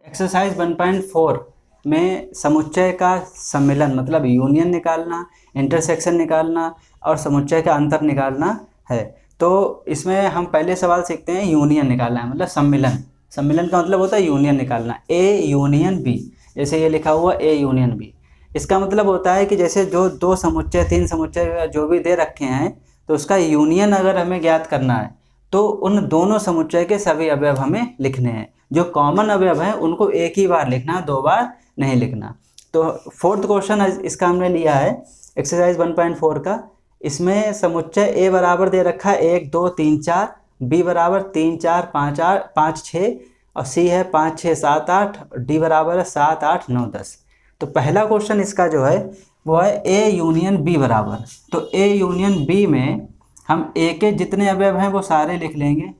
Exercise 1.4 में समुच्चय का सम्मिलन मतलब यूनियन निकालना, इंटरसेक्शन निकालना और समुच्चय का अंतर निकालना है। तो इसमें हम पहले सवाल सीखते हैं यूनियन निकालना है, मतलब सम्मिलन। सम्मिलन का मतलब होता है यूनियन निकालना, ए यूनियन बी। जैसे ये लिखा हुआ ए यूनियन बी, इसका मतलब होता है कि जैसे जो दो समुच्चय, तीन समुच्चय जो भी दे रखे हैं, तो उसका यूनियन अगर हमें ज्ञात करना है तो उन दोनों समुच्चय के सभी अवयव हमें लिखने हैं। जो कॉमन अवयव हैं उनको एक ही बार लिखना, दो बार नहीं लिखना। तो फोर्थ क्वेश्चन इसका हमने लिया है एक्सरसाइज 1.4 का। इसमें समुच्चय ए बराबर दे रखा है 1 2 3 4, बी बराबर 3 4 5 6 और सी है 5 6 7 8, डी बराबर है 7 8 9 10। तो पहला क्वेश्चन इसका जो है वो है ए यूनियन बी बराबर। तो ए यूनियन बी में हम ए के जितने अवयव हैं वो सारे लिख लेंगे,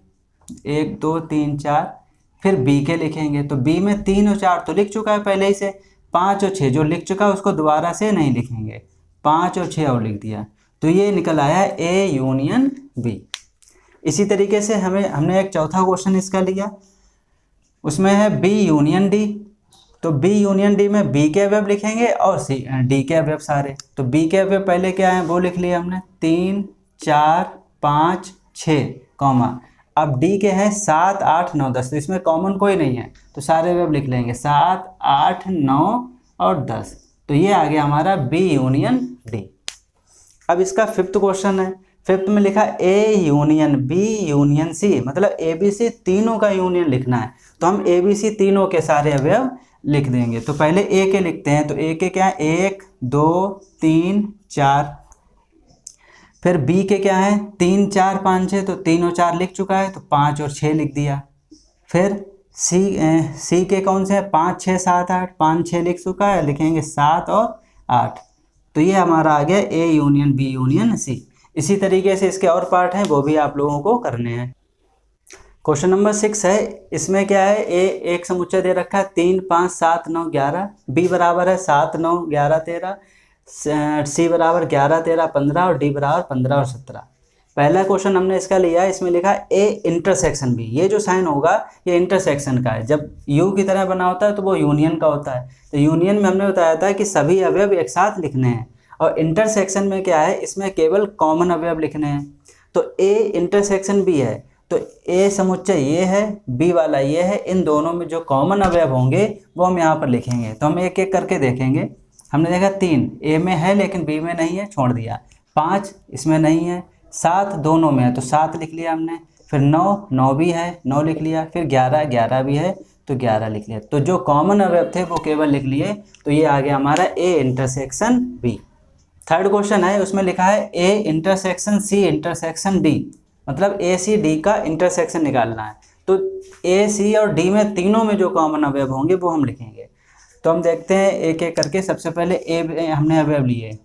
1 2 3 4। फिर बी के लिखेंगे, तो बी में 3 और 4 तो लिख चुका है पहले ही से, 5 और 6 जो लिख चुका है उसको दोबारा से नहीं लिखेंगे, 5 और 6 और लिख दिया। तो ये निकल आया ए यूनियन बी। इसी तरीके से हमने एक चौथा क्वेश्चन इसका लिया, उसमें है बी यूनियन डी। तो बी यूनियन डी में बी के अवयव लिखेंगे और डी के अवयव सारे। तो बी के अवयव पहले क्या है वो लिख लिया हमने, 3 4 5 6 कॉमा। अब डी के हैं 7 8 9 10, तो इसमें कॉमन कोई नहीं है तो सारे अवयव लिख लेंगे 7 8 9 और 10। तो ये आ गया हमारा बी यूनियन डी। अब इसका फिफ्थ क्वेश्चन है, फिफ्थ में लिखा A union B union C, मतलब ए बी सी तीनों का यूनियन लिखना है। तो हम ए बी सी तीनों के सारे अवयव लिख देंगे। तो पहले ए के लिखते हैं, तो ए के क्या है 1 2 3 4। फिर बी के क्या है 3 4 5 6, तो 3 और 4 लिख चुका है तो 5 और 6 लिख दिया। फिर सी के कौन से हैं 5 6 7 8, 5 6 लिख चुका है, लिखेंगे 7 और 8। तो ये हमारा आ गया A union B union C. इसी तरीके से इसके और पार्ट हैं वो भी आप लोगों को करने हैं। क्वेश्चन नंबर 6 है, इसमें क्या है ए एक समुच्चय दे रखा है 3 5 7 9 11, बी बराबर है 7 9 11 13, सी बराबर 11 13 15 और डी बराबर 15 और 17। पहला क्वेश्चन हमने इसका लिया, इसमें लिखा ए इंटरसेक्शन बी। ये जो साइन होगा ये इंटरसेक्शन का है, जब यू की तरह बना होता है तो वो यूनियन का होता है। तो यूनियन में हमने बताया था कि सभी अवयव एक साथ लिखने हैं, और इंटरसेक्शन में क्या है इसमें केवल कॉमन अवयव लिखने हैं। तो ए इंटरसेक्शन बी है, तो ए समुच्चय ये है, बी वाला ये है, इन दोनों में जो कॉमन अवयव होंगे वो हम यहाँ पर लिखेंगे। तो हम एक एक करके देखेंगे। हमने देखा 3 ए में है लेकिन बी में नहीं है, छोड़ दिया। 5 इसमें नहीं है, 7 दोनों में है तो 7 लिख लिया हमने। फिर 9 भी है, 9 लिख लिया। फिर 11 भी है तो 11 लिख लिया। तो जो कॉमन अवयव थे वो केवल लिख लिए। तो ये आ गया हमारा A intersection B. Third question है, उसमें लिखा है A intersection C intersection D, मतलब ए सी डी का इंटरसेक्शन निकालना है। तो ए सी और डी में तीनों में जो कॉमन अवयव होंगे वो हम लिखेंगे। तो हम देखते हैं एक एक करके। सबसे पहले ए हमने अवयव लिए,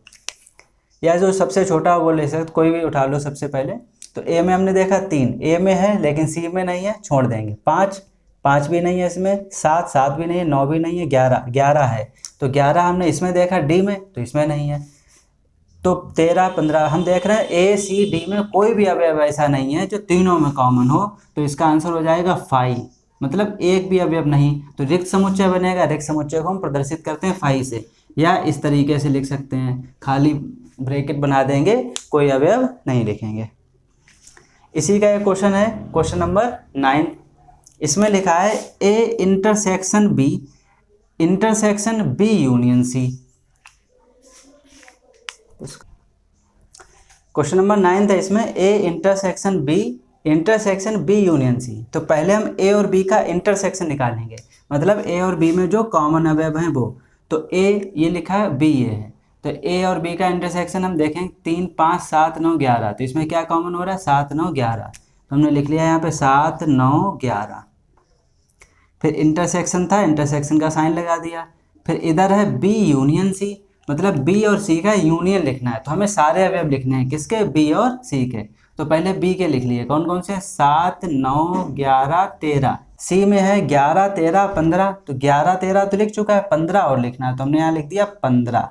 या जो सबसे छोटा वो ले सकते, कोई भी उठा लो सबसे पहले। तो ए में हमने देखा 3 ए में है लेकिन सी में नहीं है, छोड़ देंगे। 5 भी नहीं है इसमें, 7 भी नहीं है, 9 भी नहीं है, 11 है। तो 11 हमने इसमें देखा डी में, तो इसमें नहीं है। तो 13 15 हम देख रहे हैं ए सी डी में कोई भी अवयव ऐसा नहीं है जो तीनों में कॉमन हो। तो इसका आंसर हो जाएगा 5, मतलब एक भी अवयव नहीं। तो रिक्त समुच्चय बनेगा, रिक्त समुच्चय को हम प्रदर्शित करते हैं 5 से, या इस तरीके से लिख सकते हैं, खाली ब्रैकेट बना देंगे, कोई अवयव नहीं लिखेंगे। इसी का एक क्वेश्चन है, क्वेश्चन नंबर 9। इसमें लिखा है A intersection B union C. Question number 9 था, इसमें A intersection B union C. तो पहले हम ए और बी का इंटरसेक्शन निकालेंगे, मतलब ए और बी में जो कॉमन अवयव हैं वो। तो ए ये लिखा है, बी ये है, तो ए और बी का इंटरसेक्शन हम देखें 3 5 7 9 11। तो इसमें क्या कॉमन हो रहा है 7 9 11, तो हमने लिख लिया यहाँ पे 7 9 11। फिर इंटरसेक्शन था, इंटरसेक्शन का साइन लगा दिया। फिर इधर है बी यूनियन सी, मतलब बी और सी का यूनियन लिखना है। तो हमें सारे अवयव लिखने हैं, किसके, बी और सी के। तो पहले बी के लिख लिए, कौन कौन से, 7 9 11 13। सी में है 11 13 15, तो 11 13 तो लिख चुका है, 15 और लिखना है, तो हमने यहाँ लिख दिया 15।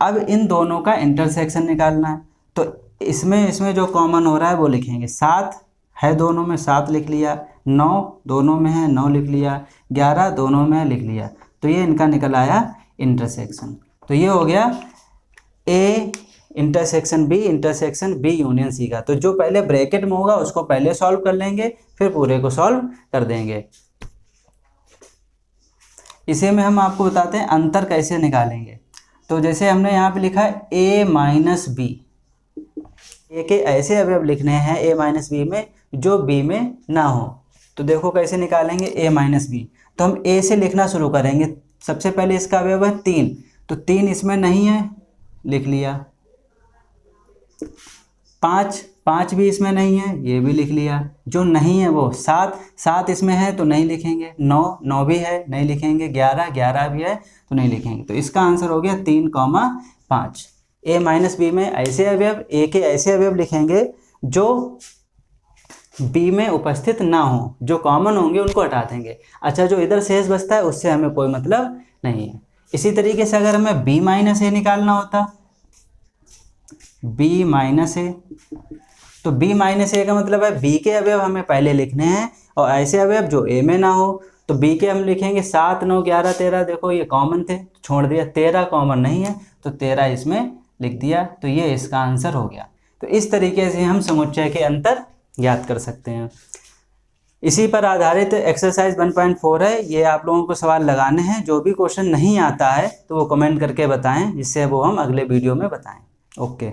अब इन दोनों का इंटरसेक्शन निकालना है। तो इसमें जो कॉमन हो रहा है वो लिखेंगे। 7 है दोनों में 7 लिख लिया, 9 दोनों में है 9 लिख लिया, 11 दोनों में है लिख लिया। तो ये इनका निकल आया इंटरसेक्शन। तो ये हो गया A intersection B union C का। तो जो पहले ब्रैकेट में होगा उसको पहले सॉल्व कर लेंगे, फिर पूरे को सॉल्व कर देंगे। इसे में हम आपको बताते हैं अंतर कैसे निकालेंगे। तो जैसे हमने यहाँ पे लिखा है ए माइनस बी, ए के ऐसे अवयव लिखने हैं ए माइनस बी में जो बी में ना हो। तो देखो कैसे निकालेंगे ए माइनस बी। तो हम ए से लिखना शुरू करेंगे। सबसे पहले इसका अवयव है 3, तो 3 इसमें नहीं है लिख लिया। 5 भी इसमें नहीं है, ये भी लिख लिया। जो नहीं है वो 7 इसमें है तो नहीं लिखेंगे। 9 भी है नहीं लिखेंगे। 11 भी है तो नहीं लिखेंगे। तो इसका आंसर हो गया 3,5। ए माइनस बी में ऐसे अवयव, ए के ऐसे अवयव लिखेंगे जो बी में उपस्थित ना हो, जो कॉमन होंगे उनको हटा देंगे। अच्छा, जो इधर शेष बचता है उससे हमें कोई मतलब नहीं है। इसी तरीके से अगर हमें बी माइनस ए निकालना होता, बी माइनस ए, तो बी माइनस ए का मतलब है बी के अवयव हमें पहले लिखने हैं और ऐसे अवयव जो ए में ना हो। तो बी के हम लिखेंगे 7, 9, 11, 13। देखो ये कॉमन थे, छोड़ दिया। 13 कॉमन नहीं है तो 13 इसमें लिख दिया। तो ये इसका आंसर हो गया। तो इस तरीके से हम समुच्चय के अंतर ज्ञात कर सकते हैं। इसी पर आधारित एक्सरसाइज 1.4 है। ये आप लोगों को सवाल लगाने हैं। जो भी क्वेश्चन नहीं आता है तो वो कमेंट करके बताएं, जिससे वो हम अगले वीडियो में बताएं। ओके।